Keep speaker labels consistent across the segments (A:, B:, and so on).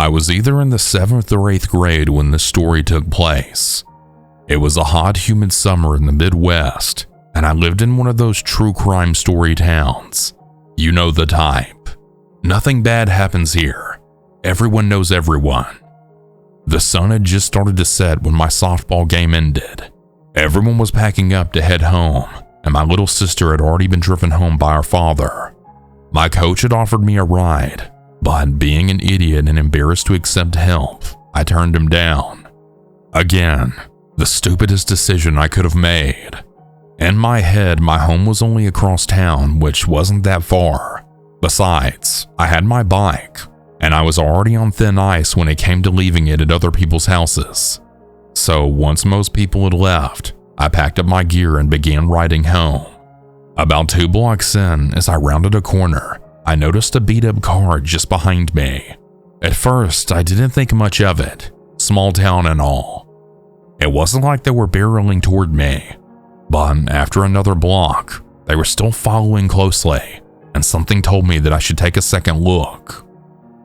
A: I was either in the 7th or 8th grade when this story took place. It was a hot, humid summer in the Midwest, and I lived in one of those true crime story towns. You know the type. Nothing bad happens here. Everyone knows everyone. The sun had just started to set when my softball game ended. Everyone was packing up to head home, and my little sister had already been driven home by her father. My coach had offered me a ride, but being an idiot and embarrassed to accept help, I turned him down. Again, the stupidest decision I could have made. In my head, my home was only across town, which wasn't that far. Besides, I had my bike, and I was already on thin ice when it came to leaving it at other people's houses. So once most people had left, I packed up my gear and began riding home. About 2 blocks in, as I rounded a corner, I noticed a beat-up car just behind me. At first, I didn't think much of it, small town and all. It wasn't like they were barreling toward me, but after another block, they were still following closely, and something told me that I should take a second look.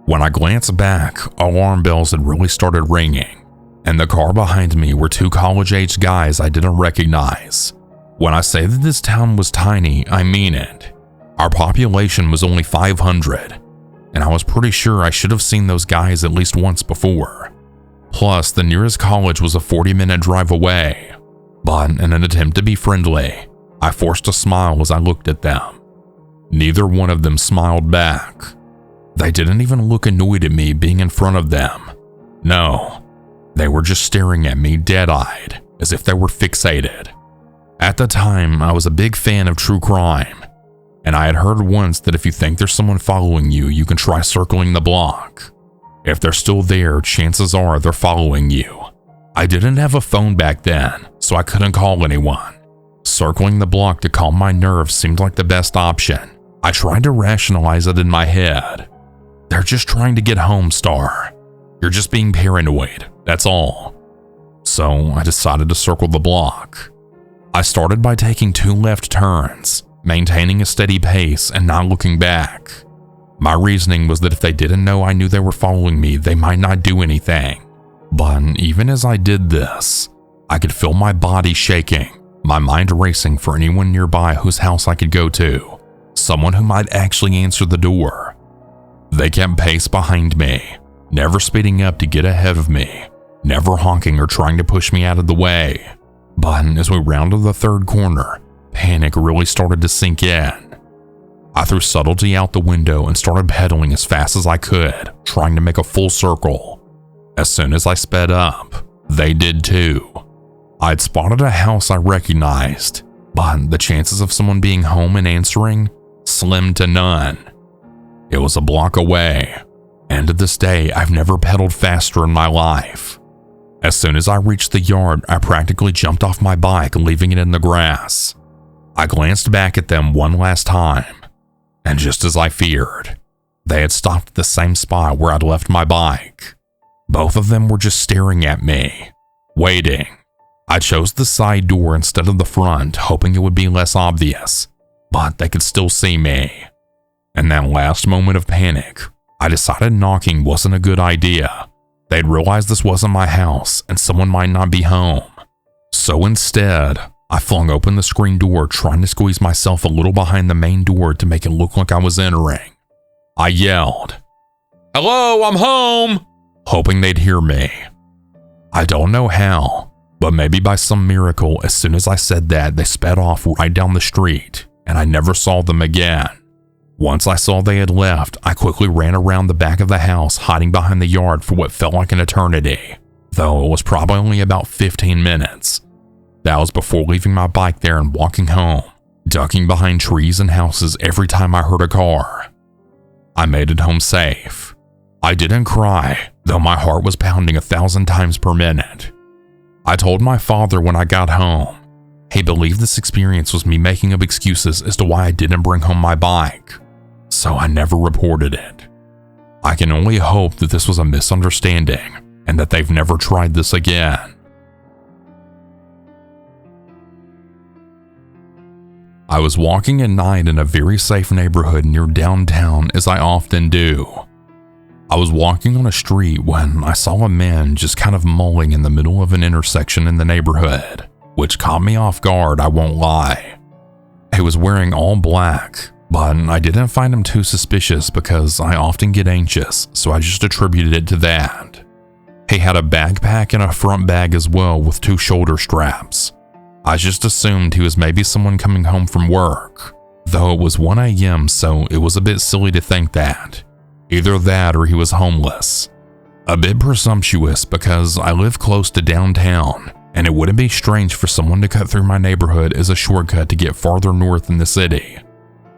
A: When I glanced back, alarm bells had really started ringing, and the car behind me were 2 college-aged guys I didn't recognize. When I say that this town was tiny, I mean it. Our population was only 500, and I was pretty sure I should have seen those guys at least once before. Plus, the nearest college was a 40-minute drive away, but in an attempt to be friendly, I forced a smile as I looked at them. Neither one of them smiled back. They didn't even look annoyed at me being in front of them. No, they were just staring at me dead-eyed, as if they were fixated. At the time, I was a big fan of true crime, and I had heard once that if you think there's someone following you, you can try circling the block. If they're still there, chances are they're following you. I didn't have a phone back then, so I couldn't call anyone. Circling the block to calm my nerves seemed like the best option. I tried to rationalize it in my head. They're just trying to get home, Star. You're just being paranoid, that's all. So I decided to circle the block. I started by taking 2 left turns, maintaining a steady pace and not looking back. My reasoning was that if they didn't know I knew they were following me, they might not do anything. But even as I did this, I could feel my body shaking, my mind racing for anyone nearby whose house I could go to, someone who might actually answer the door. They kept pace behind me, never speeding up to get ahead of me, never honking or trying to push me out of the way. But as we rounded the 3rd corner, panic really started to sink in. I threw subtlety out the window and started pedaling as fast as I could, trying to make a full circle. As soon as I sped up, they did too. I'd spotted a house I recognized, but the chances of someone being home and answering, slim to none. It was a block away, and to this day, I've never pedaled faster in my life. As soon as I reached the yard, I practically jumped off my bike, leaving it in the grass. I glanced back at them one last time, and just as I feared, they had stopped at the same spot where I'd left my bike. Both of them were just staring at me, waiting. I chose the side door instead of the front, hoping it would be less obvious, but they could still see me. In that last moment of panic, I decided knocking wasn't a good idea. They'd realized this wasn't my house and someone might not be home. So instead, I flung open the screen door, trying to squeeze myself a little behind the main door to make it look like I was entering. I yelled, "Hello, I'm home!" hoping they'd hear me. I don't know how, but maybe by some miracle, as soon as I said that, they sped off right down the street, and I never saw them again. Once I saw they had left, I quickly ran around the back of the house, hiding behind the yard for what felt like an eternity, though it was probably only about 15 minutes. That was before leaving my bike there and walking home, ducking behind trees and houses every time I heard a car. I made it home safe. I didn't cry, though my heart was pounding 1,000 times per minute. I told my father when I got home. He believed this experience was me making up excuses as to why I didn't bring home my bike, so I never reported it. I can only hope that this was a misunderstanding and that they've never tried this again. I was walking at night in a very safe neighborhood near downtown, as I often do. I was walking on a street when I saw a man just kind of mulling in the middle of an intersection in the neighborhood, which caught me off guard, I won't lie. He was wearing all black, but I didn't find him too suspicious because I often get anxious, so I just attributed it to that. He had a backpack and a front bag as well with 2 shoulder straps. I just assumed he was maybe someone coming home from work, though it was 1 a.m., so it was a bit silly to think that. Either that or he was homeless. A bit presumptuous because I live close to downtown, and it wouldn't be strange for someone to cut through my neighborhood as a shortcut to get farther north in the city.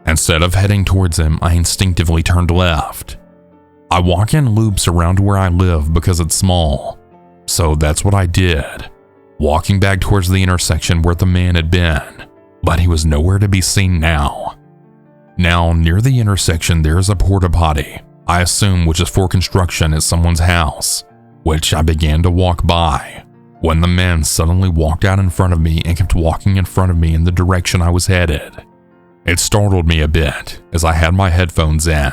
A: Instead of heading towards him, I instinctively turned left. I walk in loops around where I live because it's small, so that's what I did, walking back towards the intersection where the man had been, but he was nowhere to be seen now. Now, near the intersection there is a porta potty, I assume which is for construction at someone's house, which I began to walk by, when the man suddenly walked out in front of me and kept walking in front of me in the direction I was headed. It startled me a bit as I had my headphones in.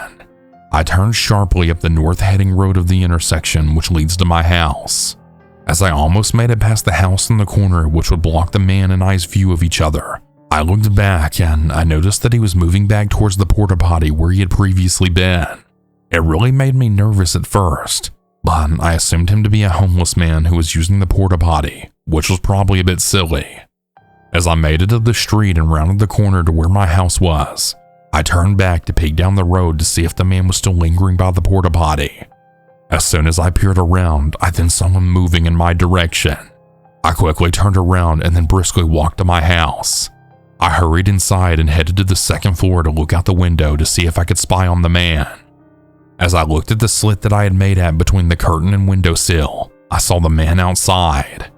A: I turned sharply up the north-heading road of the intersection which leads to my house. As I almost made it past the house in the corner which would block the man and I's view of each other, I looked back and I noticed that he was moving back towards the porta potty where he had previously been. It really made me nervous at first, but I assumed him to be a homeless man who was using the porta potty, which was probably a bit silly. As I made it to the street and rounded the corner to where my house was, I turned back to peek down the road to see if the man was still lingering by the porta potty. As soon as I peered around, I then saw him moving in my direction. I quickly turned around and then briskly walked to my house. I hurried inside and headed to the 2nd floor to look out the window to see if I could spy on the man. As I looked at the slit that I had made at between the curtain and windowsill, I saw the man outside.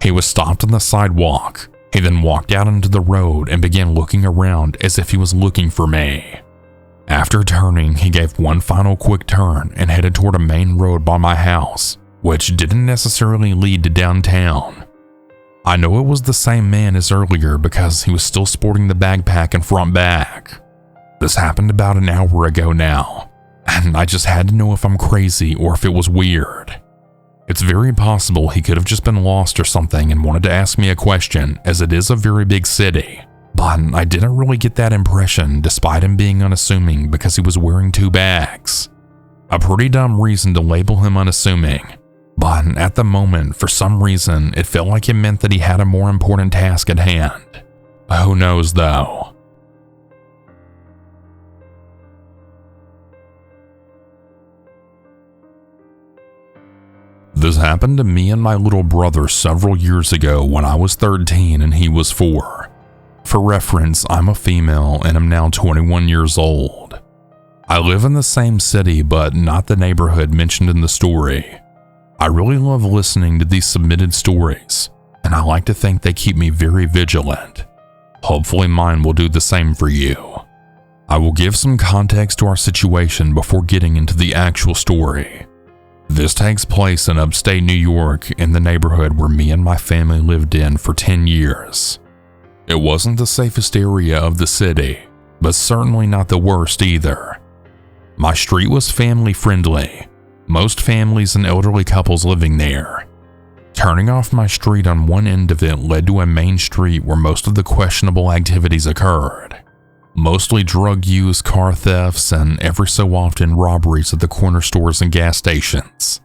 A: He was stopped on the sidewalk. He then walked out into the road and began looking around as if he was looking for me. After turning, he gave one final quick turn and headed toward a main road by my house, which didn't necessarily lead to downtown. I know it was the same man as earlier because he was still sporting the backpack and front bag. This happened about an hour ago now, and I just had to know if I'm crazy or if it was weird. It's very possible he could have just been lost or something and wanted to ask me a question, as it is a very big city, but I didn't really get that impression despite him being unassuming because he was wearing 2 bags. A pretty dumb reason to label him unassuming, but at the moment, for some reason, it felt like it meant that he had a more important task at hand. Who knows though? This happened to me and my little brother several years ago when I was 13 and he was 4. For reference, I'm a female and am now 21 years old. I live in the same city but not the neighborhood mentioned in the story. I really love listening to these submitted stories, and I like to think they keep me very vigilant. Hopefully mine will do the same for you. I will give some context to our situation before getting into the actual story. This takes place in upstate New York in the neighborhood where me and my family lived in for 10 years. It wasn't the safest area of the city, but certainly not the worst either. My street was family friendly, most families and elderly couples living there. Turning off my street on one end of it led to a main street where most of the questionable activities occurred. Mostly drug use, car thefts, and every so often robberies at the corner stores and gas stations.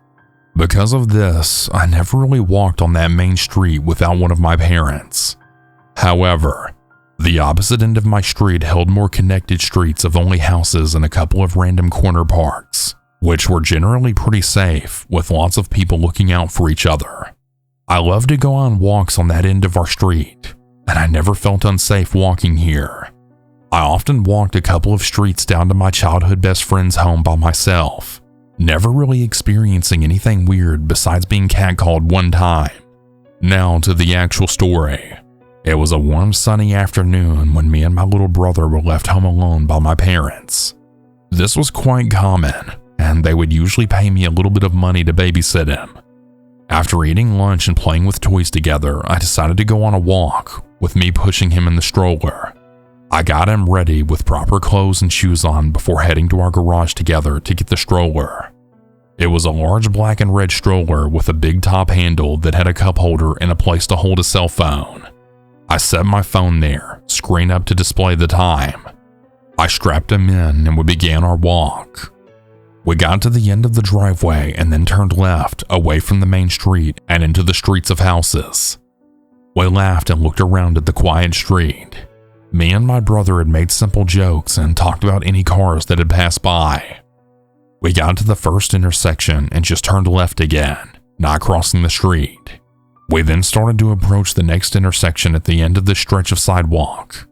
A: Because of this, I never really walked on that main street without one of my parents. However, the opposite end of my street held more connected streets of only houses and a couple of random corner parks, which were generally pretty safe, with lots of people looking out for each other. I love to go on walks on that end of our street, and I never felt unsafe walking here. I often walked a couple of streets down to my childhood best friend's home by myself, never really experiencing anything weird besides being catcalled one time. Now to the actual story. It was a warm sunny afternoon when me and my little brother were left home alone by my parents. This was quite common, and they would usually pay me a little bit of money to babysit him. After eating lunch and playing with toys together, I decided to go on a walk, with me pushing him in the stroller. I got him ready with proper clothes and shoes on before heading to our garage together to get the stroller. It was a large black and red stroller with a big top handle that had a cup holder and a place to hold a cell phone. I set my phone there, screen up to display the time. I strapped him in and we began our walk. We got to the end of the driveway and then turned left, away from the main street and into the streets of houses. We laughed and looked around at the quiet street. Me and my brother had made simple jokes and talked about any cars that had passed by. We got to the first intersection and just turned left again, not crossing the street. We then started to approach the next intersection at the end of the stretch of sidewalk.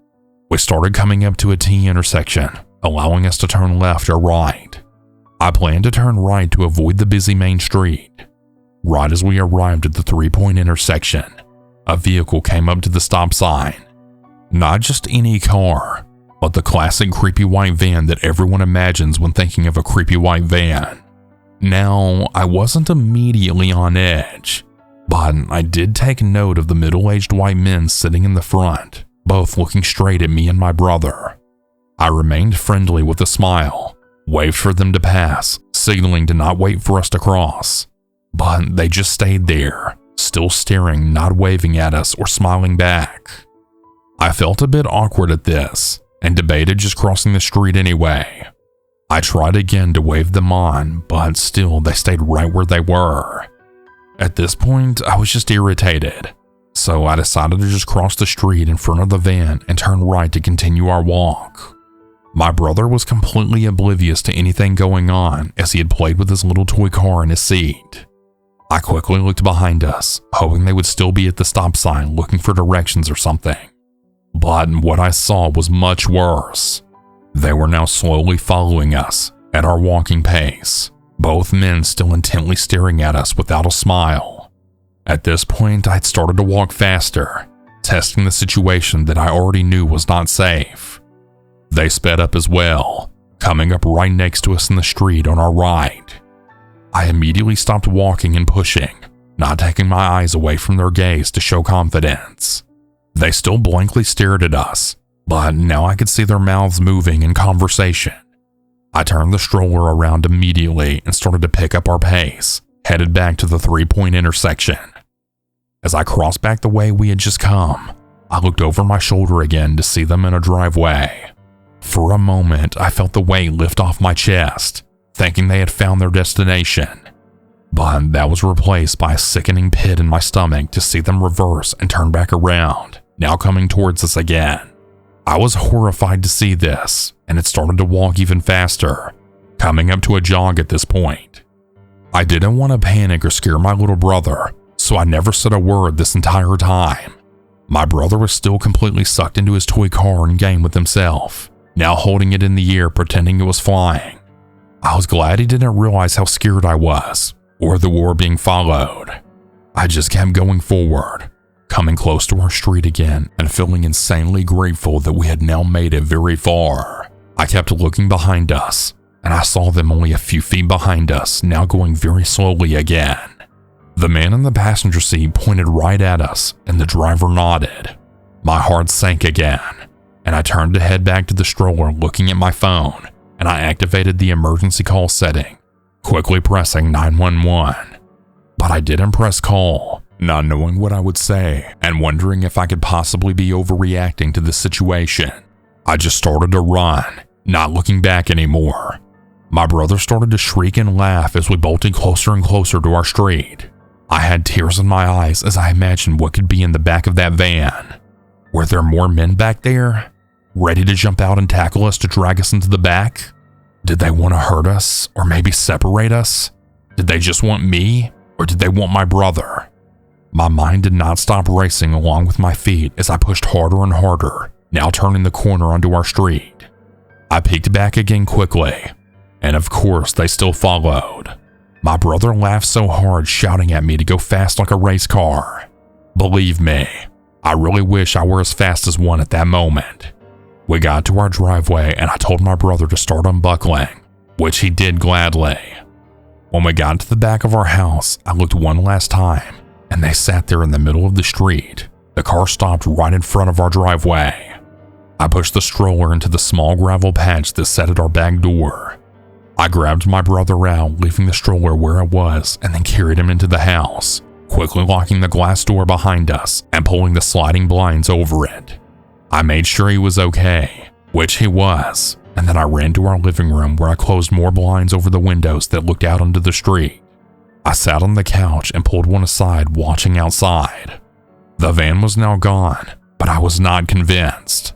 A: We started coming up to a T intersection, allowing us to turn left or right. I planned to turn right to avoid the busy main street. Right as we arrived at the 3-point intersection, a vehicle came up to the stop sign. Not just any car, but the classic creepy white van that everyone imagines when thinking of a creepy white van. Now, I wasn't immediately on edge, but I did take note of the middle-aged white men sitting in the front, both looking straight at me and my brother. I remained friendly with a smile, waved for them to pass, signaling to not wait for us to cross. But they just stayed there, still staring, not waving at us or smiling back. I felt a bit awkward at this, and debated just crossing the street anyway. I tried again to wave them on, but still they stayed right where they were. At this point, I was just irritated, so I decided to just cross the street in front of the van and turn right to continue our walk. My brother was completely oblivious to anything going on as he had played with his little toy car in his seat. I quickly looked behind us, hoping they would still be at the stop sign looking for directions or something. But what I saw was much worse. They were now slowly following us at our walking pace, both men still intently staring at us without a smile. At this point, I'd started to walk faster, testing the situation that I already knew was not safe. They sped up as well, coming up right next to us in the street on our right. I immediately stopped walking and pushing, not taking my eyes away from their gaze to show confidence. They still blankly stared at us, but now I could see their mouths moving in conversation. I turned the stroller around immediately and started to pick up our pace, headed back to the 3-point intersection. As I crossed back the way we had just come, I looked over my shoulder again to see them in a driveway. For a moment, I felt the weight lift off my chest, thinking they had found their destination. But that was replaced by a sickening pit in my stomach to see them reverse and turn back around, now coming towards us again. I was horrified to see this, and it started to walk even faster, coming up to a jog at this point. I didn't want to panic or scare my little brother, so I never said a word this entire time. My brother was still completely sucked into his toy car and game with himself, now holding it in the air pretending it was flying. I was glad he didn't realize how scared I was, or that we were being followed. I just kept going forward, coming close to our street again and feeling insanely grateful that we had now made it very far. I kept looking behind us, and I saw them only a few feet behind us, now going very slowly again. The man in the passenger seat pointed right at us, and the driver nodded. My heart sank again, and I turned to head back to the stroller looking at my phone, and I activated the emergency call setting, quickly pressing 911. But I didn't press call, not knowing what I would say and wondering if I could possibly be overreacting to the situation. I just started to run, not looking back anymore. My brother started to shriek and laugh as we bolted closer and closer to our street. I had tears in my eyes as I imagined what could be in the back of that van. Were there more men back there, ready to jump out and tackle us to drag us into the back? Did they want to hurt us or maybe separate us? Did they just want me, or did they want my brother? My mind did not stop racing along with my feet as I pushed harder and harder, now turning the corner onto our street. I peeked back again quickly, and of course they still followed. My brother laughed so hard, shouting at me to go fast like a race car. Believe me, I really wish I were as fast as one at that moment. We got to our driveway and I told my brother to start unbuckling, which he did gladly. When we got to the back of our house, I looked one last time, and they sat there in the middle of the street. The car stopped right in front of our driveway. I pushed the stroller into the small gravel patch that sat at our back door. I grabbed my brother out, leaving the stroller where it was, and then carried him into the house, quickly locking the glass door behind us and pulling the sliding blinds over it. I made sure he was okay, which he was, and then I ran to our living room where I closed more blinds over the windows that looked out onto the street. I sat on the couch and pulled one aside, watching outside. The van was now gone, but I was not convinced.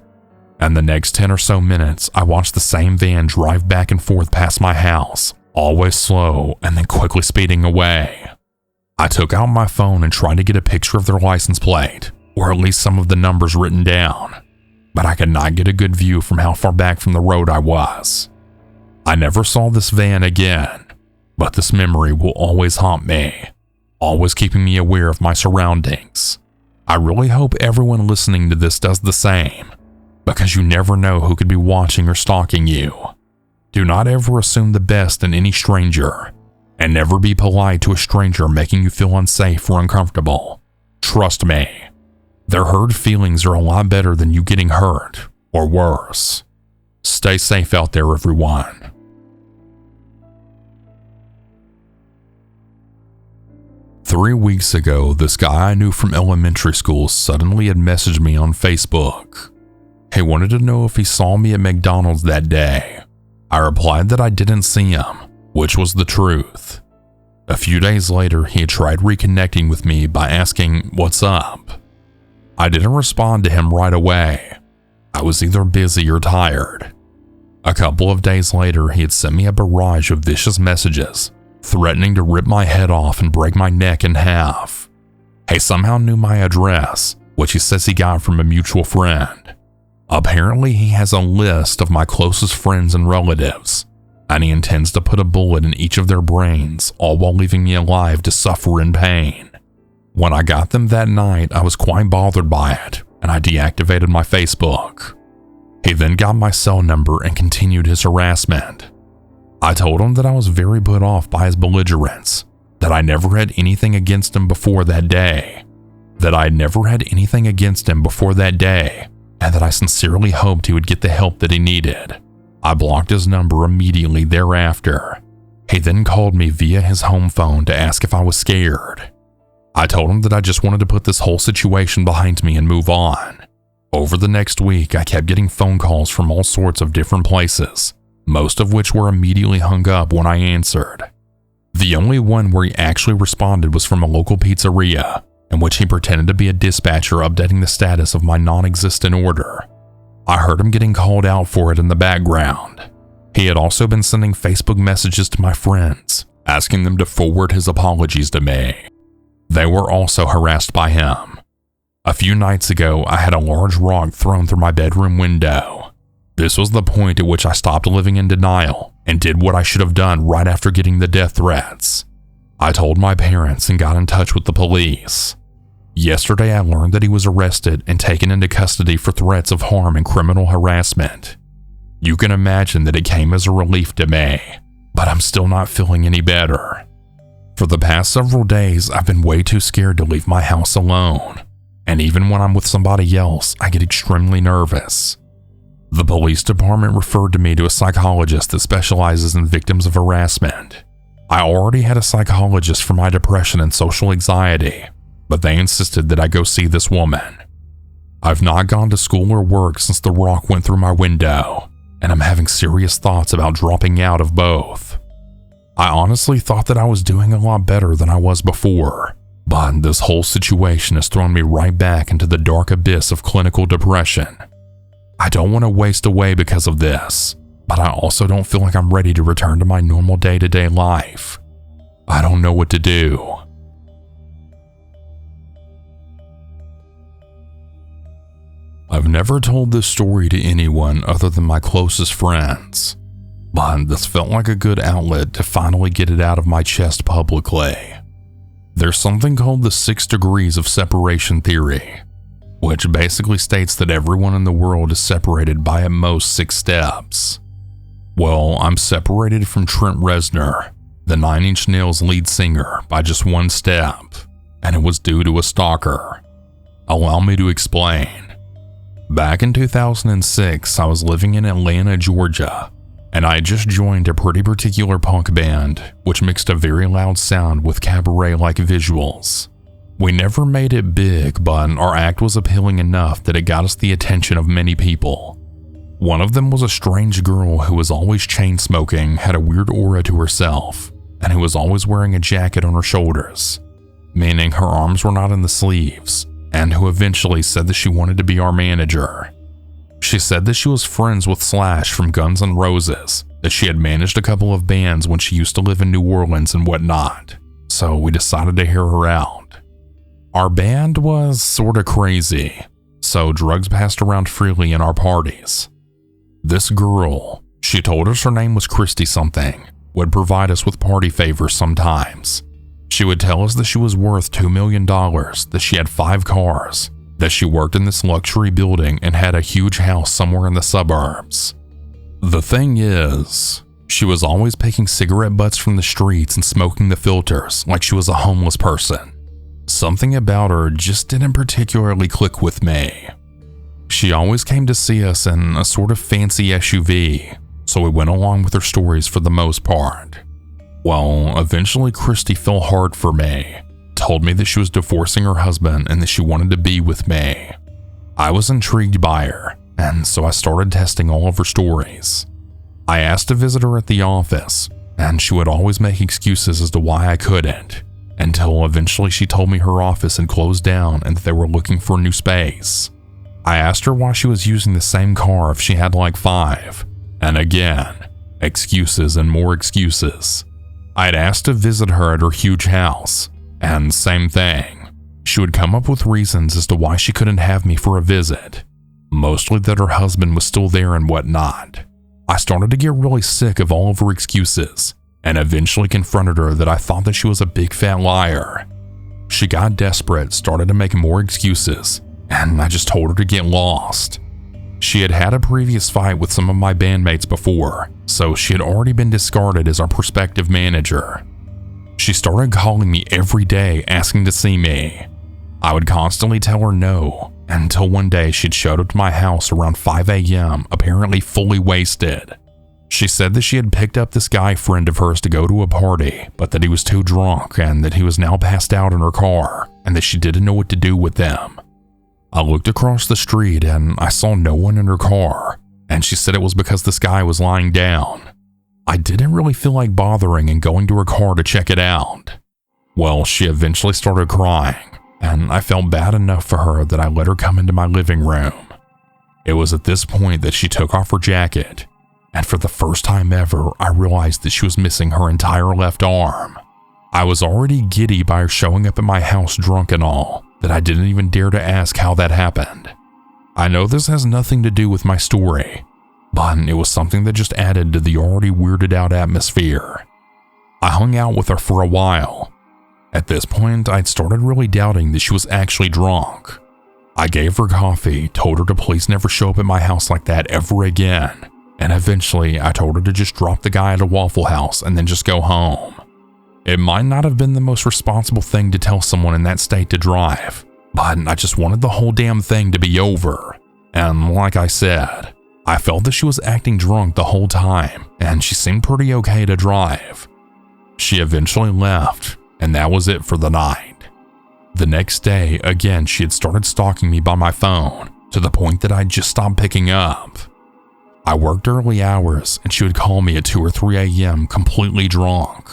A: And the next 10 or so minutes, I watched the same van drive back and forth past my house, always slow and then quickly speeding away. I took out my phone and tried to get a picture of their license plate, or at least some of the numbers written down, but I could not get a good view from how far back from the road I was. I never saw this van again, but this memory will always haunt me, always keeping me aware of my surroundings. I really hope everyone listening to this does the same, because you never know who could be watching or stalking you. Do not ever assume the best in any stranger, and never be polite to a stranger making you feel unsafe or uncomfortable. Trust me, their hurt feelings are a lot better than you getting hurt, or worse. Stay safe out there, everyone. Three weeks ago, this guy I knew from elementary school suddenly had messaged me on Facebook. He wanted to know if he saw me at McDonald's that day. I replied that I didn't see him, which was the truth. A few days later, he had tried reconnecting with me by asking, "What's up?" I didn't respond to him right away. I was either busy or tired. A couple of days later, he had sent me a barrage of vicious messages, threatening to rip my head off and break my neck in half. He somehow knew my address, which he says he got from a mutual friend. Apparently, he has a list of my closest friends and relatives, and he intends to put a bullet in each of their brains, all while leaving me alive to suffer in pain. When I got them that night, I was quite bothered by it, and I deactivated my Facebook. He then got my cell number and continued his harassment. I told him that I was very put off by his belligerence, that I never had anything against him before that day, and that I sincerely hoped he would get the help that he needed. I blocked his number immediately thereafter. He then called me via his home phone to ask if I was scared. I told him that I just wanted to put this whole situation behind me and move on. Over the next week, I kept getting phone calls from all sorts of different places, most of which were immediately hung up when I answered. The only one where he actually responded was from a local pizzeria, in which he pretended to be a dispatcher updating the status of my non-existent order. I heard him getting called out for it in the background. He had also been sending Facebook messages to my friends, asking them to forward his apologies to me. They were also harassed by him. A few nights ago, I had a large rock thrown through my bedroom window. This was the point at which I stopped living in denial and did what I should have done right after getting the death threats. I told my parents and got in touch with the police. Yesterday, I learned that he was arrested and taken into custody for threats of harm and criminal harassment. You can imagine that it came as a relief to me, but I'm still not feeling any better. For the past several days, I've been way too scared to leave my house alone, and even when I'm with somebody else, I get extremely nervous. The police department referred to me to a psychologist that specializes in victims of harassment. I already had a psychologist for my depression and social anxiety, but they insisted that I go see this woman. I've not gone to school or work since the rock went through my window, and I'm having serious thoughts about dropping out of both. I honestly thought that I was doing a lot better than I was before, but this whole situation has thrown me right back into the dark abyss of clinical depression. I don't want to waste away because of this, but I also don't feel like I'm ready to return to my normal day-to-day life. I don't know what to do. I've never told this story to anyone other than my closest friends, but this felt like a good outlet to finally get it out of my chest publicly. There's something called the 6 degrees of separation theory, which basically states that everyone in the world is separated by at most 6 steps. Well, I'm separated from Trent Reznor, the 9 Inch Nails lead singer, by just 1 step, and it was due to a stalker. Allow me to explain. Back in 2006, I was living in Atlanta, Georgia, and I had just joined a pretty particular punk band, which mixed a very loud sound with cabaret-like visuals. We never made it big, but our act was appealing enough that it got us the attention of many people. One of them was a strange girl who was always chain-smoking, had a weird aura to herself, and who was always wearing a jacket on her shoulders, meaning her arms were not in the sleeves, and who eventually said that she wanted to be our manager. She said that she was friends with Slash from Guns N' Roses, that she had managed a couple of bands when she used to live in New Orleans and whatnot, so we decided to hear her out. Our band was sorta crazy, so drugs passed around freely in our parties. This girl, she told us her name was Christy something, would provide us with party favors sometimes. She would tell us that she was worth $2 million, that she had 5 cars, that she worked in this luxury building and had a huge house somewhere in the suburbs. The thing is, she was always picking cigarette butts from the streets and smoking the filters like she was a homeless person. Something about her just didn't particularly click with me. She always came to see us in a sort of fancy SUV, so we went along with her stories for the most part. Well, eventually Christy fell hard for me, told me that she was divorcing her husband and that she wanted to be with me. I was intrigued by her, and so I started testing all of her stories. I asked to visit her at the office, and she would always make excuses as to why I couldn't, until eventually she told me her office had closed down and that they were looking for new space. I asked her why she was using the same car if she had like 5, and again, excuses and more excuses. I had asked to visit her at her huge house, and same thing. She would come up with reasons as to why she couldn't have me for a visit, mostly that her husband was still there and whatnot. I started to get really sick of all of her excuses, and eventually confronted her that I thought that she was a big fat liar. She got desperate, started to make more excuses, and I just told her to get lost. She had had a previous fight with some of my bandmates before, so she had already been discarded as our prospective manager. She started calling me every day asking to see me. I would constantly tell her no, until one day she'd showed up to my house around 5 a.m., apparently fully wasted. She said that she had picked up this guy friend of hers to go to a party, but that he was too drunk and that he was now passed out in her car, and that she didn't know what to do with them. I looked across the street and I saw no one in her car, and she said it was because this guy was lying down. I didn't really feel like bothering and going to her car to check it out. Well, she eventually started crying, and I felt bad enough for her that I let her come into my living room. It was at this point that she took off her jacket, and for the first time ever, I realized that she was missing her entire left arm. I was already giddy by her showing up at my house drunk and all, that I didn't even dare to ask how that happened. I know this has nothing to do with my story, but it was something that just added to the already weirded out atmosphere. I hung out with her for a while. At this point, I'd started really doubting that she was actually drunk. I gave her coffee, told her to please never show up at my house like that ever again, and eventually I told her to just drop the guy at a Waffle House and then just go home. It might not have been the most responsible thing to tell someone in that state to drive, but I just wanted the whole damn thing to be over. And like I said, I felt that she was acting drunk the whole time, and she seemed pretty okay to drive. She eventually left, and that was it for the night. The next day, again, she had started stalking me by my phone, to the point that I'd just stopped picking up. I worked early hours, and she would call me at 2 or 3 a.m. completely drunk.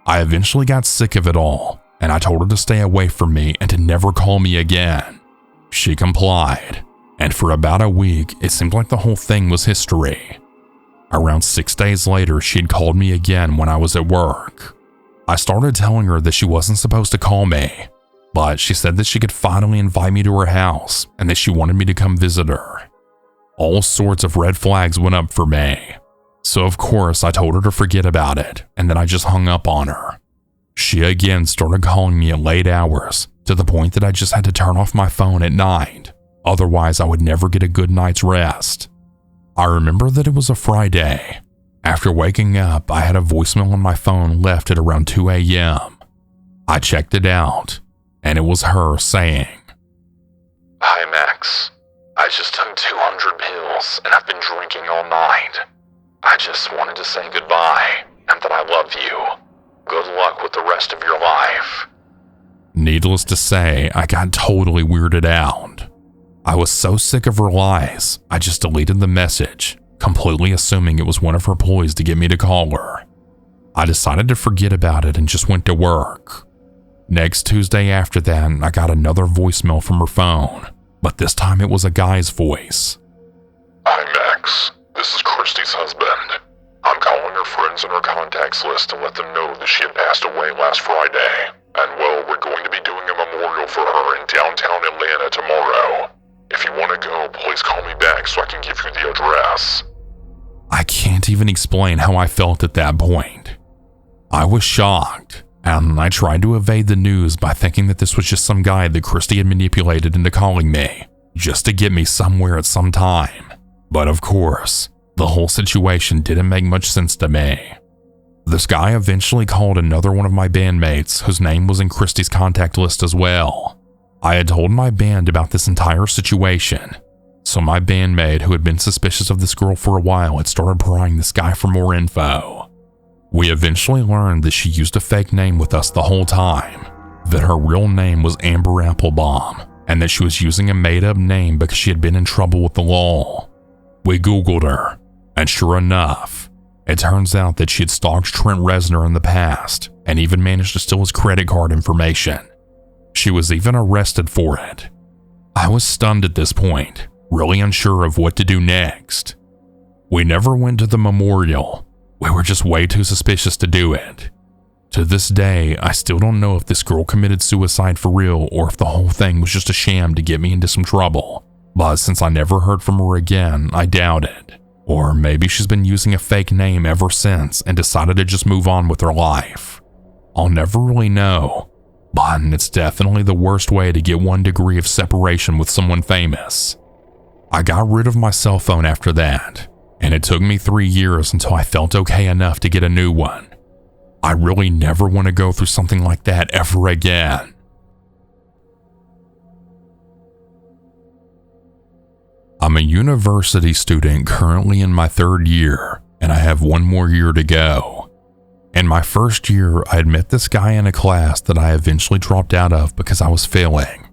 A: I eventually got sick of it all, and I told her to stay away from me and to never call me again. She complied, and for about a week, it seemed like the whole thing was history. Around 6 days later, she had called me again when I was at work. I started telling her that she wasn't supposed to call me, but she said that she could finally invite me to her house and that she wanted me to come visit her. All sorts of red flags went up for me. So of course I told her to forget about it, and then I just hung up on her. She again started calling me at late hours, to the point that I just had to turn off my phone at night, otherwise I would never get a good night's rest. I remember that it was a Friday. After waking up, I had a voicemail on my phone left at around 2 a.m. I checked it out, and it was her saying,
B: "Hi Max, I just took 200 pills and I've been drinking all night. I just wanted to say goodbye and that I love you. Good luck with the rest of your life.
A: Needless to say, I got totally weirded out. I was so sick of her lies, I just deleted the message, completely assuming it was one of her ploys to get me to call her. I decided to forget about it and just went to work. Next Tuesday after that, I got another voicemail from her phone, but this time it was a guy's voice.
B: Hi, Max. This is Christy's husband. I'm calling her friends in her contacts list to let them know that she had passed away last Friday. And well, we're going to be doing a memorial for her in downtown Atlanta tomorrow. If you want to go, please call me back so I can give you the address.
A: I can't even explain how I felt at that point. I was shocked, and I tried to evade the news by thinking that this was just some guy that Christy had manipulated into calling me, just to get me somewhere at some time. But of course, the whole situation didn't make much sense to me. This guy eventually called another one of my bandmates whose name was in Christy's contact list as well. I had told my band about this entire situation, so my bandmate, who had been suspicious of this girl for a while, had started prying this guy for more info. We eventually learned that she used a fake name with us the whole time, that her real name was Amber Applebaum, and that she was using a made-up name because she had been in trouble with the law. We Googled her, and sure enough, it turns out that she had stalked Trent Reznor in the past and even managed to steal his credit card information. She was even arrested for it. I was stunned at this point, really unsure of what to do next. We never went to the memorial. We were just way too suspicious to do it. To this day, I still don't know if this girl committed suicide for real or if the whole thing was just a sham to get me into some trouble. But since I never heard from her again, I doubt it. Or maybe she's been using a fake name ever since and decided to just move on with her life. I'll never really know, but it's definitely the worst way to get 1 degree of separation with someone famous. I got rid of my cell phone after that, and it took me 3 years until I felt okay enough to get a new one. I really never want to go through something like that ever again. I'm a university student currently in my 3rd year, and I have 1 more year to go. In my first year, I had met this guy in a class that I eventually dropped out of because I was failing.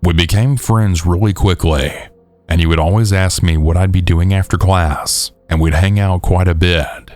A: We became friends really quickly, and he would always ask me what I'd be doing after class, and we'd hang out quite a bit.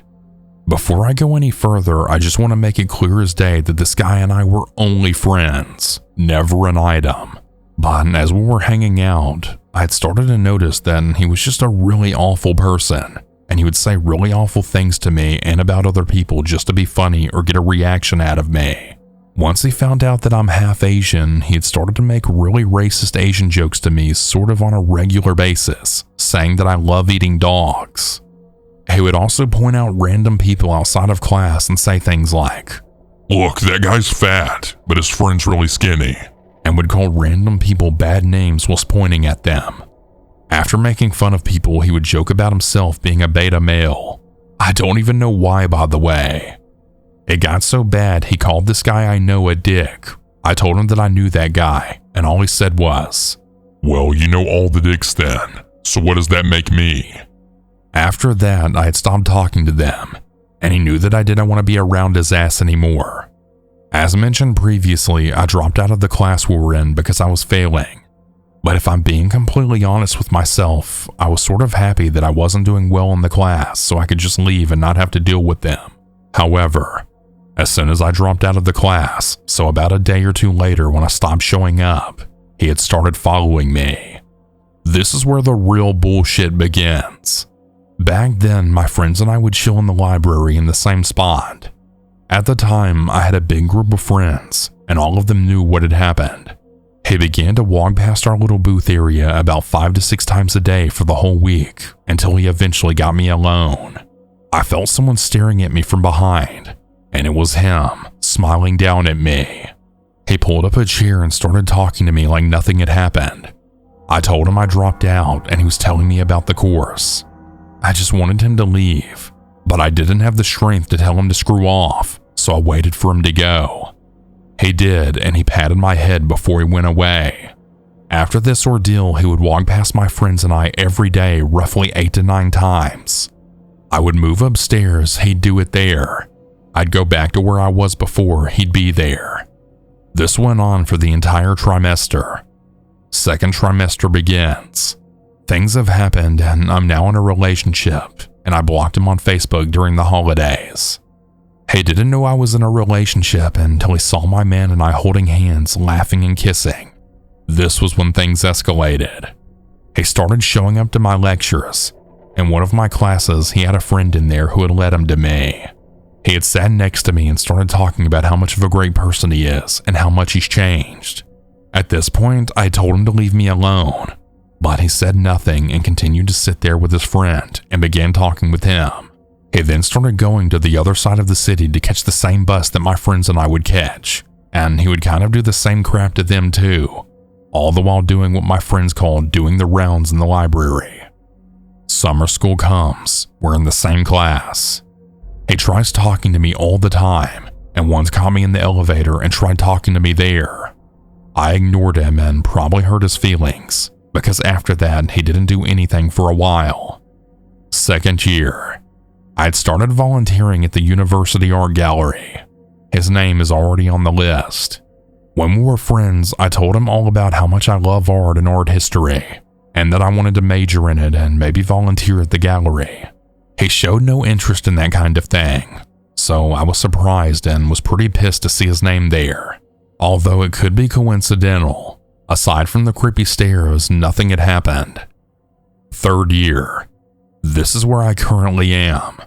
A: Before I go any further, I just want to make it clear as day that this guy and I were only friends, never an item. But as we were hanging out, I had started to notice that he was just a really awful person, and he would say really awful things to me and about other people just to be funny or get a reaction out of me. Once he found out that I'm half Asian, he had started to make really racist Asian jokes to me sort of on a regular basis, saying that I love eating dogs. He would also point out random people outside of class and say things like, "Look, that guy's fat, but his friend's really skinny," and would call random people bad names whilst pointing at them. After making fun of people, he would joke about himself being a beta male. I don't even know why, by the way. It got so bad he called this guy I know a dick. I told him that I knew that guy, and all he said was, "Well, you know all the dicks then, so what does that make me?" After that, I had stopped talking to them, and he knew that I didn't want to be around his ass anymore. As mentioned previously, I dropped out of the class we were in because I was failing. But if I'm being completely honest with myself, I was sort of happy that I wasn't doing well in the class so I could just leave and not have to deal with them. However, as soon as I dropped out of the class, so about a day or 2 later when I stopped showing up, he had started following me. This is where the real bullshit begins. Back then, my friends and I would chill in the library in the same spot. At the time, I had a big group of friends, and all of them knew what had happened. He began to walk past our little booth area about 5 to 6 times a day for the whole week, until he eventually got me alone. I felt someone staring at me from behind, and it was him, smiling down at me. He pulled up a chair and started talking to me like nothing had happened. I told him I dropped out, and he was telling me about the course. I just wanted him to leave, but I didn't have the strength to tell him to screw off, so I waited for him to go. He did, and he patted my head before he went away. After this ordeal, he would walk past my friends and I every day roughly 8 to 9 times. I would move upstairs, he'd do it there. I'd go back to where I was before, he'd be there. This went on for the entire trimester. Second trimester begins. Things have happened and I'm now in a relationship, and I blocked him on Facebook during the holidays. He didn't know I was in a relationship until he saw my man and I holding hands, laughing and kissing. This was when things escalated. He started showing up to my lectures. In one of my classes, he had a friend in there who had led him to me. He had sat next to me and started talking about how much of a great person he is and how much he's changed. At this point, I told him to leave me alone, but he said nothing and continued to sit there with his friend and began talking with him. He then started going to the other side of the city to catch the same bus that my friends and I would catch, and he would kind of do the same crap to them too, all the while doing what my friends called doing the rounds in the library. Summer school comes, we're in the same class. He tries talking to me all the time, and once caught me in the elevator and tried talking to me there. I ignored him and probably hurt his feelings, because after that he didn't do anything for a while. Second year, I'd started volunteering at the University Art Gallery. His name is already on the list. When we were friends, I told him all about how much I love art and art history, and that I wanted to major in it and maybe volunteer at the gallery. He showed no interest in that kind of thing, so I was surprised and was pretty pissed to see his name there. Although it could be coincidental, aside from the creepy stares, nothing had happened. Third year. This is where I currently am.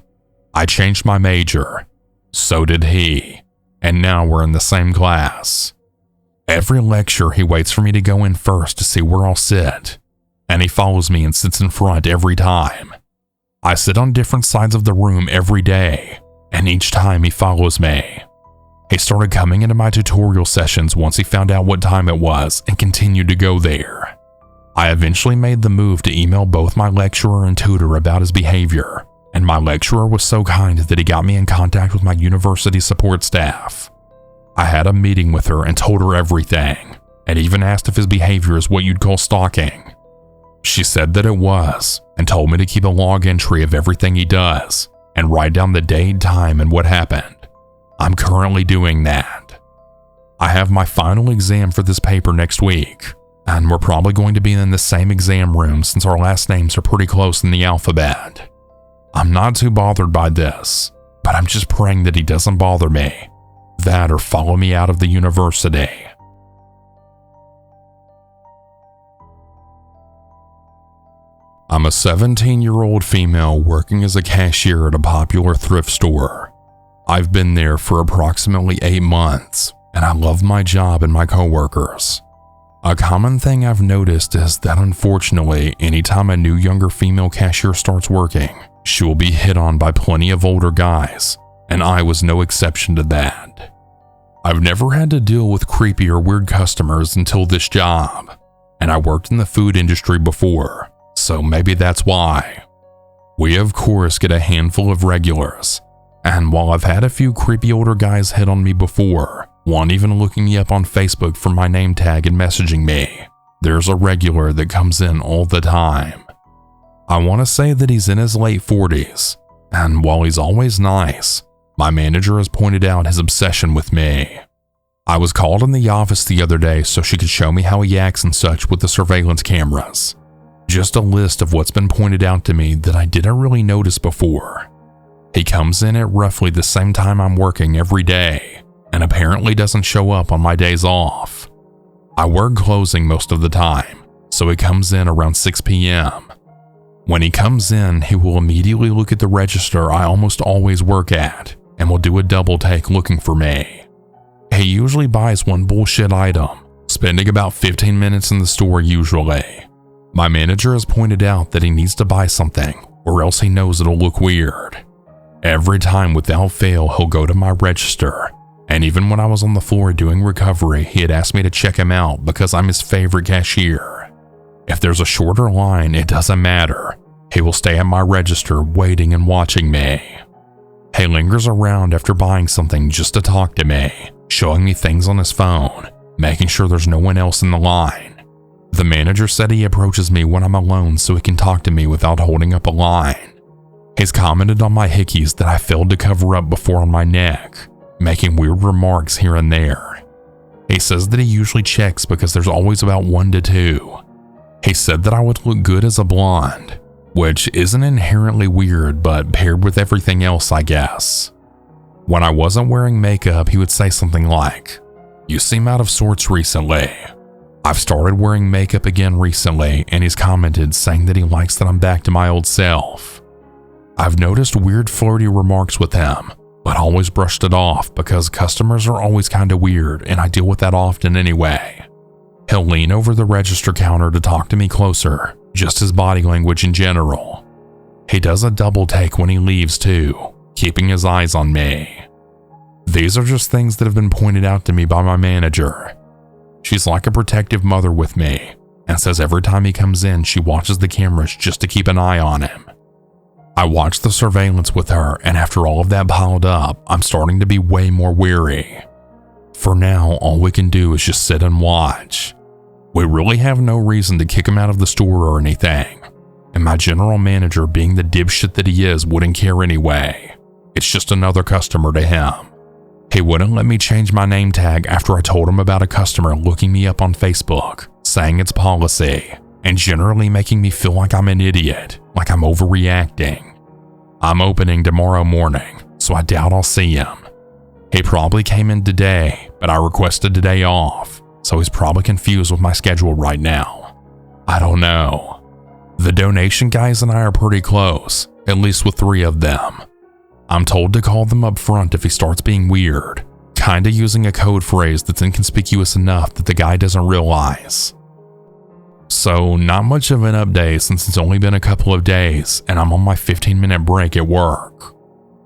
A: I changed my major. So did he. And now we're in the same class. Every lecture he waits for me to go in first to see where I'll sit, and he follows me and sits in front every time. I sit on different sides of the room every day, and each time he follows me. He started coming into my tutorial sessions once he found out what time it was and continued to go there. I eventually made the move to email both my lecturer and tutor about his behavior, and my lecturer was so kind that he got me in contact with my university support staff. I had a meeting with her and told her everything, and even asked if his behavior is what you'd call stalking. She said that it was, and told me to keep a log entry of everything he does, and write down the date, time, and what happened. I'm currently doing that. I have my final exam for this paper next week, and we're probably going to be in the same exam room since our last names are pretty close in the alphabet. I'm not too bothered by this, but I'm just praying that he doesn't bother me, that or follow me out of the university. I'm a 17-year-old female working as a cashier at a popular thrift store. I've been there for approximately 8 months, and I love my job and my coworkers. A common thing I've noticed is that unfortunately, anytime a new younger female cashier starts working, she will be hit on by plenty of older guys, and I was no exception to that. I've never had to deal with creepy or weird customers until this job, and I worked in the food industry before, so maybe that's why. We of course get a handful of regulars, and while I've had a few creepy older guys hit on me before, one even looking me up on Facebook for my name tag and messaging me, there's a regular that comes in all the time. I want to say that he's in his late 40s, and while he's always nice, my manager has pointed out his obsession with me. I was called in the office the other day so she could show me how he acts and such with the surveillance cameras. Just a list of what's been pointed out to me that I didn't really notice before. He comes in at roughly the same time I'm working every day, and apparently doesn't show up on my days off. I work closing most of the time, so he comes in around 6 p.m. When he comes in, he will immediately look at the register I almost always work at, and will do a double take looking for me. He usually buys one bullshit item, spending about 15 minutes in the store usually. My manager has pointed out that he needs to buy something, or else he knows it'll look weird. Every time without fail, he'll go to my register, and even when I was on the floor doing recovery, he had asked me to check him out because I'm his favorite cashier. If there's a shorter line, it doesn't matter. He will stay at my register waiting and watching me. He lingers around after buying something just to talk to me, showing me things on his phone, making sure there's no one else in the line. The manager said he approaches me when I'm alone so he can talk to me without holding up a line. He's commented on my hickeys that I failed to cover up before on my neck, making weird remarks here and there. He says that he usually checks because there's always about 1 to 2. He said that I would look good as a blonde, which isn't inherently weird, but paired with everything else, I guess. When I wasn't wearing makeup, he would say something like, "You seem out of sorts recently." I've started wearing makeup again recently, and he's commented saying that he likes that I'm back to my old self. I've noticed weird flirty remarks with him, but always brushed it off because customers are always kinda weird and I deal with that often anyway. He'll lean over the register counter to talk to me closer, just his body language in general. He does a double take when he leaves too, keeping his eyes on me. These are just things that have been pointed out to me by my manager. She's like a protective mother with me and says every time he comes in she watches the cameras just to keep an eye on him. I watched the surveillance with her, and after all of that piled up, I'm starting to be way more weary. For now, all we can do is just sit and watch. We really have no reason to kick him out of the store or anything, and my general manager, being the dipshit that he is, wouldn't care anyway. It's just another customer to him. He wouldn't let me change my name tag after I told him about a customer looking me up on Facebook, saying it's policy, and generally making me feel like I'm an idiot, like I'm overreacting. I'm opening tomorrow morning, so I doubt I'll see him. He probably came in today, but I requested a day off, so he's probably confused with my schedule right now. I don't know. The donation guys and I are pretty close, at least with 3 of them. I'm told to call them up front if he starts being weird, kinda using a code phrase that's inconspicuous enough that the guy doesn't realize. So not much of an update since it's only been a couple of days and I'm on my 15-minute break at work.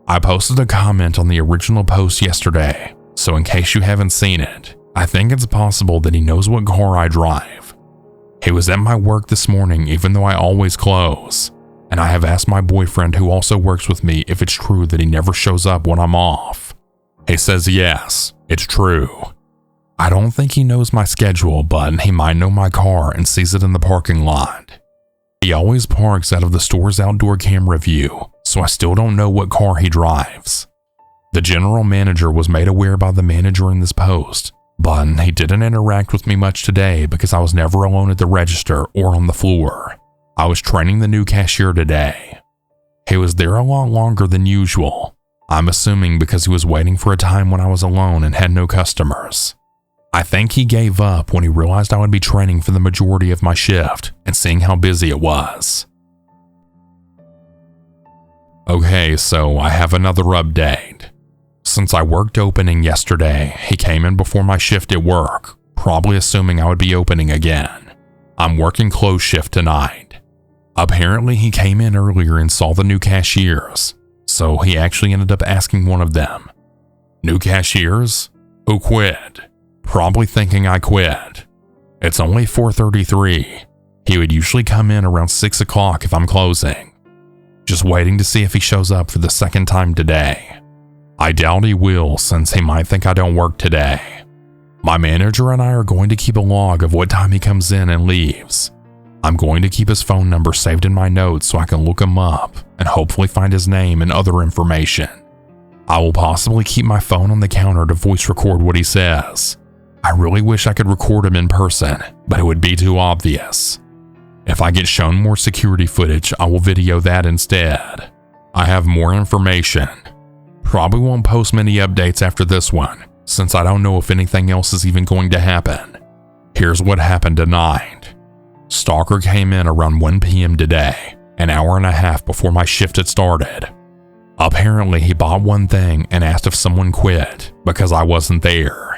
A: I posted a comment on the original post yesterday, so in case you haven't seen it, I think it's possible that he knows what car I drive. He was at my work this morning even though I always close, and I have asked my boyfriend who also works with me if it's true that he never shows up when I'm off. He says yes, it's true. I don't think he knows my schedule, but he might know my car and sees it in the parking lot. He always parks out of the store's outdoor camera view, so I still don't know what car he drives. The general manager was made aware by the manager in this post, but he didn't interact with me much today because I was never alone at the register or on the floor. I was training the new cashier today. He was there a lot longer than usual, I'm assuming because he was waiting for a time when I was alone and had no customers. I think he gave up when he realized I would be training for the majority of my shift and seeing how busy it was. Okay, so I have another update. Since I worked opening yesterday, he came in before my shift at work, probably assuming I would be opening again. I'm working close shift tonight. Apparently he came in earlier and saw the new cashiers, so he actually ended up asking one of them, "New cashiers? Who quit?" Probably thinking I quit. It's only 4:33. He would usually come in around 6 o'clock if I'm closing. Just waiting to see if he shows up for the second time today. I doubt he will since he might think I don't work today. My manager and I are going to keep a log of what time he comes in and leaves. I'm going to keep his phone number saved in my notes so I can look him up and hopefully find his name and other information. I will possibly keep my phone on the counter to voice record what he says. I really wish I could record him in person, but it would be too obvious. If I get shown more security footage, I will video that instead. I have more information. Probably won't post many updates after this one, since I don't know if anything else is even going to happen. Here's what happened tonight. Stalker came in around 1 p.m. today, an hour and a half before my shift had started. Apparently he bought one thing and asked if someone quit because I wasn't there.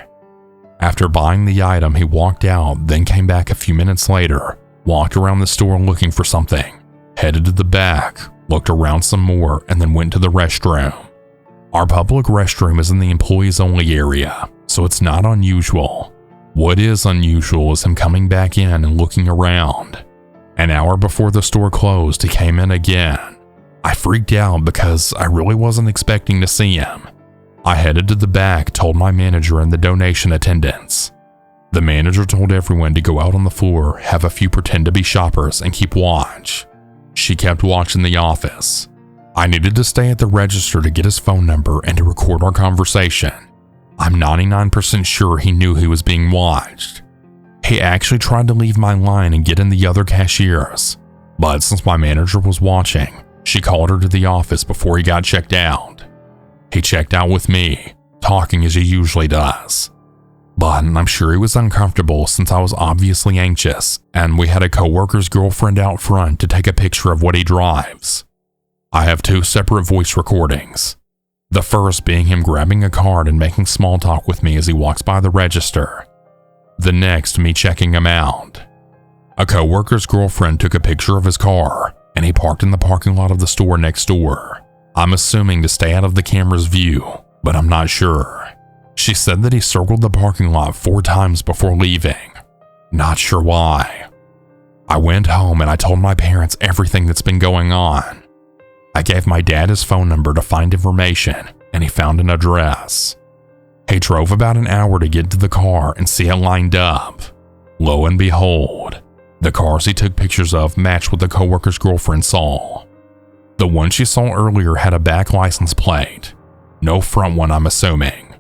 A: After buying the item, he walked out, then came back a few minutes later, walked around the store looking for something, headed to the back, looked around some more, and then went to the restroom. Our public restroom is in the employees only area, so it's not unusual. What is unusual is him coming back in and looking around. An hour before the store closed, he came in again. I freaked out because I really wasn't expecting to see him. I headed to the back, told my manager and the donation attendants. The manager told everyone to go out on the floor, have a few pretend to be shoppers, and keep watch. She kept watch in the office. I needed to stay at the register to get his phone number and to record our conversation. I'm 99% sure he knew he was being watched. He actually tried to leave my line and get in the other cashier's, but since my manager was watching, she called her to the office before he got checked out. He checked out with me, talking as he usually does. But I'm sure he was uncomfortable since I was obviously anxious, and we had a coworker's girlfriend out front to take a picture of what he drives. I have 2 separate voice recordings. The first being him grabbing a card and making small talk with me as he walks by the register. The next, me checking him out. A coworker's girlfriend took a picture of his car, and he parked in the parking lot of the store next door. I'm assuming to stay out of the camera's view, but I'm not sure. She said that he circled the parking lot 4 times before leaving. Not sure why. I went home and I told my parents everything that's been going on. I gave my dad his phone number to find information, and he found an address. He drove about an hour to get to the car and see it lined up. Lo and behold, the cars he took pictures of matched what the coworker's girlfriend saw. The one she saw earlier had a back license plate. No front one, I'm assuming.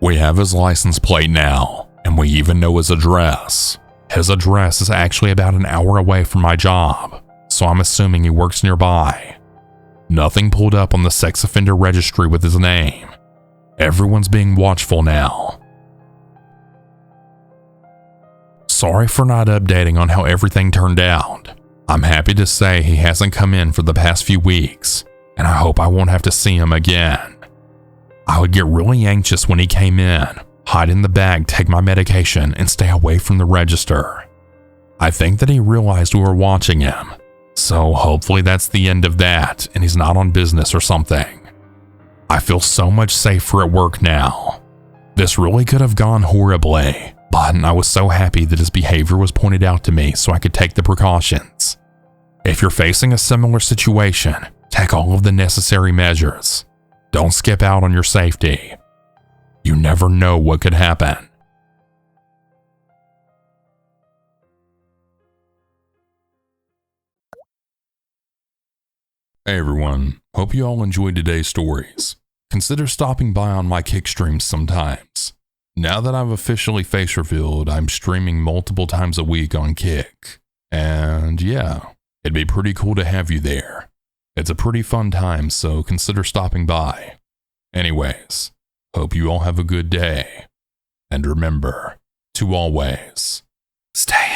A: We have his license plate now, and we even know his address. His address is actually about an hour away from my job, so I'm assuming he works nearby. Nothing pulled up on the sex offender registry with his name. Everyone's being watchful now. Sorry for not updating on how everything turned out. I'm happy to say he hasn't come in for the past few weeks, and I hope I won't have to see him again. I would get really anxious when he came in, hide in the bag, take my medication, and stay away from the register. I think that he realized we were watching him, so hopefully that's the end of that and he's not on business or something. I feel so much safer at work now. This really could have gone horribly, but I was so happy that his behavior was pointed out to me so I could take the precautions. If you're facing a similar situation, take all of the necessary measures. Don't skip out on your safety. You never know what could happen. Hey everyone, hope you all enjoyed today's stories. Consider stopping by on my Kick streams sometimes. Now that I've officially face revealed, I'm streaming multiple times a week on Kick. And yeah, it'd be pretty cool to have you there. It's a pretty fun time, so consider stopping by. Anyways, hope you all have a good day. And remember to always stay